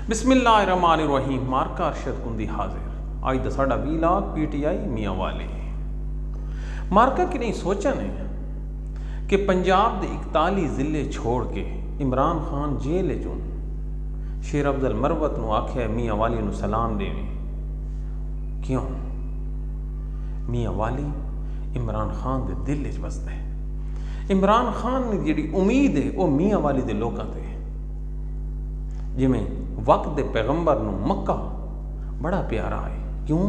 बिस्मिल्लाहिर्रहमानिर्रहीम। मार्का अरशद कुंदी हाजिर। आज दा साडा वीलाग PTI मियाँ वाले मार्का की नहीं सोचा ने कि पंजाब दे 41 जिले छोड़ के इमरान खान जेल चों शेर अफजल मरवत नूं आख्या मियाँ वाली नूं सलाम देवे। क्यों? मियाँ वाली इमरान खान दे दिल च बसदा है। इमरान खान की जिहड़ी उम्मीद है वह मियाँ वाली दे लोकां ते है। जिमें वक्त दे पैगंबर नूं मक्का बड़ा प्यारा है। क्यों?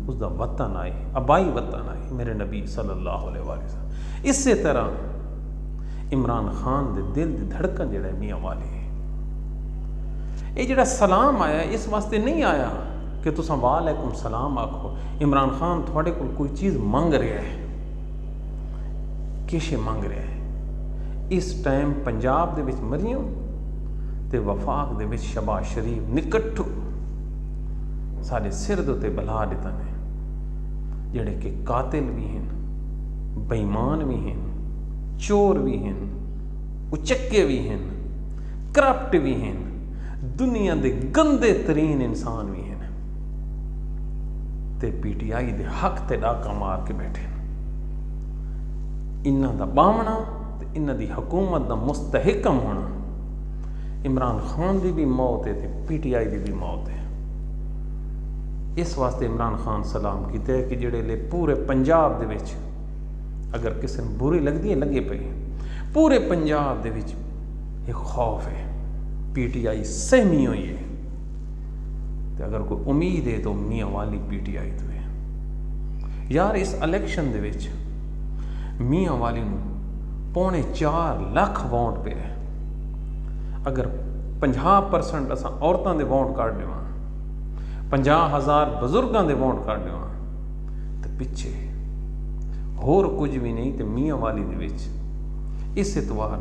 उसका वतन आए, अबाई वतन आए, मेरे नबी सल्लल्लाहु अलैहि वसल्लम। इस तरह इमरान खान दे दिल दी धड़कन जिहड़ा मियाँ वाली है। ये जिहड़ा सलाम आया इस वास्ते नहीं आया कि तुसां वालेकुम सलाम आखो। इमरान खान थोड़े कोल कोई चीज़ मंग रहा है। किश मंग रहा है। इस टाइम पंजाब दे विच मरियम ते वफाक दे विच शबाज शरीफ निकट्ठू साडे सिर दे उत्ते बला दिता ने, जिहड़े कि कातिल भी हैं, बेईमान भी हैं, चोर भी हैं, उचक्के भी हैं, करप्ट भी हैं, दुनिया के गंदे तरीन इंसान भी हैं ते PTI दे हक ते डाका मार के बैठे। इन्हां दा बावना ते इन्हां दी हुकूमत दा मुस्तहिकम होना इमरान खान की भी मौत है तो PTI की भी मौत है। इस वास्ते इमरान खान सलाम किया है कि जिहड़े पूरे पंजाब दे विच अगर किसी ने बुरी लगती है लगे पई, पूरे पंजाब दे विच एक खौफ है। PTI सहमी हुई है तो अगर कोई उम्मीद है तो मियाँ वाली PTI तो है। यार इस इलेक्शन दे विच मियाँ वाली नूं 4.25 लाख वोट पे है। अगर 50% असां औरतां दे वोट काट देवां, 50,000 बुजुर्गों के वोट काट देवां तो पिछे होर कुछ भी नहीं। तो मियाँ वाली दे विच इस इतवार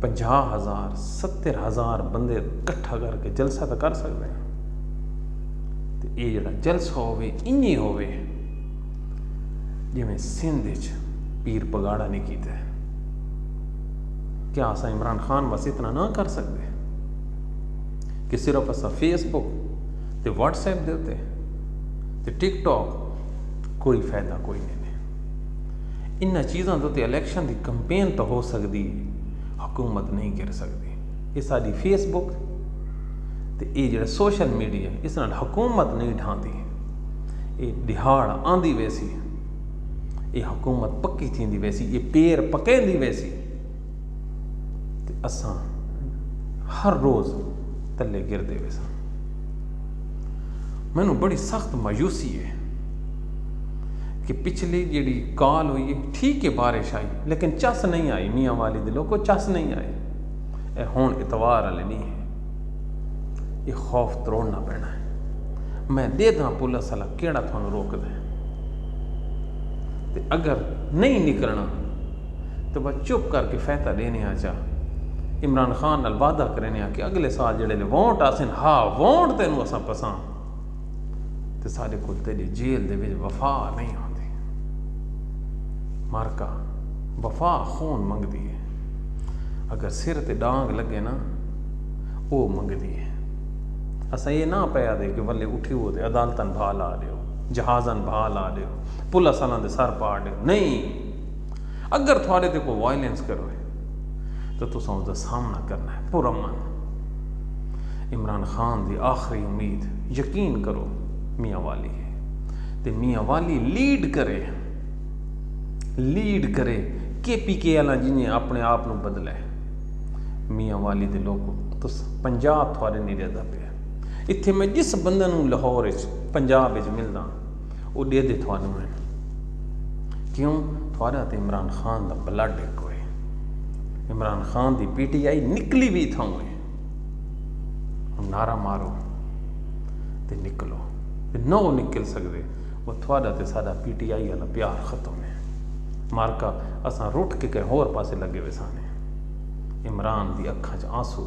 50,000 70,000 बंदे इकट्ठा करके जलसा तो कर सकते हैं। तो ये जिहड़ा जलसा होवे इंज होवे जिवें सिंध विच पीर पगाड़ा नहीं कीता। क्या असा इमरान खान बस इतना ना कर सकते कि सिर्फ असा फेसबुक ते व्हाट्सएप दे उत्ते ते टिकटॉक कोई फायदा कोई नहीं। इन्हां चीज़ों के उत्ते इलैक्शन की कंपेन तो हो सकती है, हुकूमत नहीं कर सकती। ये साडी फेसबुक ते ये जिहड़ा सोशल मीडिया इस नाल हुकूमत नहीं ढांदी। ये दिहाड़ आंदी वैसी, ये हुकूमत पक्की थींदी वैसी, ये पेर पकेंदी वैसी। असां हर रोज़ तले गिरदे वे सन। मैनू बड़ी सख्त मायूसी है कि पिछली जिहड़ी काल हुई है ठीक है बारिश आई लेकिन चस नहीं आई। मियाँ वाली दे लोगों चस नहीं आई। ये हुण इतवार वाले नहीं है। ये खौफ तरोड़ना पैना है। मैं दे दा पुलिस वाला केड़ा तुहानू रोकदा है। ते अगर नहीं निकलना तो बस चुप करके फैसला लेने आ जा। इमरान खान नाल वादा करने कि अगले साल जिहड़े वोट आसन हाँ वोट तेनू असां पसंद ते साडे कोल तेरी जेल दे विच वफा नहीं होंदी। मार्का वफा खून मंगदी है। अगर सिर ते डांग लगे ना वो मंगदी है। असां ये ना पाया दे कि वल्ले उठी हो ते अदालतन भा ला दिओ, जहाज़न भा ला दिओ, पुलिस वालों दे सर पाड़ दिओ। नहीं, अगर थोड़े ते कोई वायलेंस करो तो तुसां उसका सामना करना है पुरअमन। इमरान खान की आखिरी उम्मीद यकीन करो मियाँ वाली है। तो मियाँ वाली लीड करे KPK वाला जिन्हें अपने आप को बदला है। मियाँ वाली दे लोगों तो पंजाब थोड़े नहीं रहता पे। इत्थे मैं जिस बंदे नूं लाहौर पंजाब विच मिलदा वो दे दे थानू है। क्यों? थोड़ा तो इमरान खान का ब्लड एक है। इमरान खान की PTI निकली भी था नारा मारो तो निकलो ते ना वो निकल सकते। वो थोड़ा तो साडा PTI वाला प्यार खत्म है। मार्का असां रुट के कहीं होर पासे लगे वे साने। इमरान की अखां च आंसू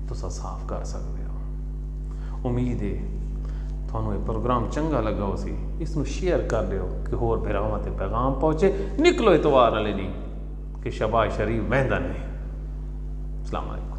तुसां साफ कर सकते हो। उम्मीद है थानू ये प्रोग्राम चंगा लगा हो सी। इसनू शेयर कर दिओ कि होर भरावां ते पैगाम पहुँचे। निकलो इतवार वाले दिन कि शबाज शरीफ वहदा नहीं। अस्सलाम वालेकुम।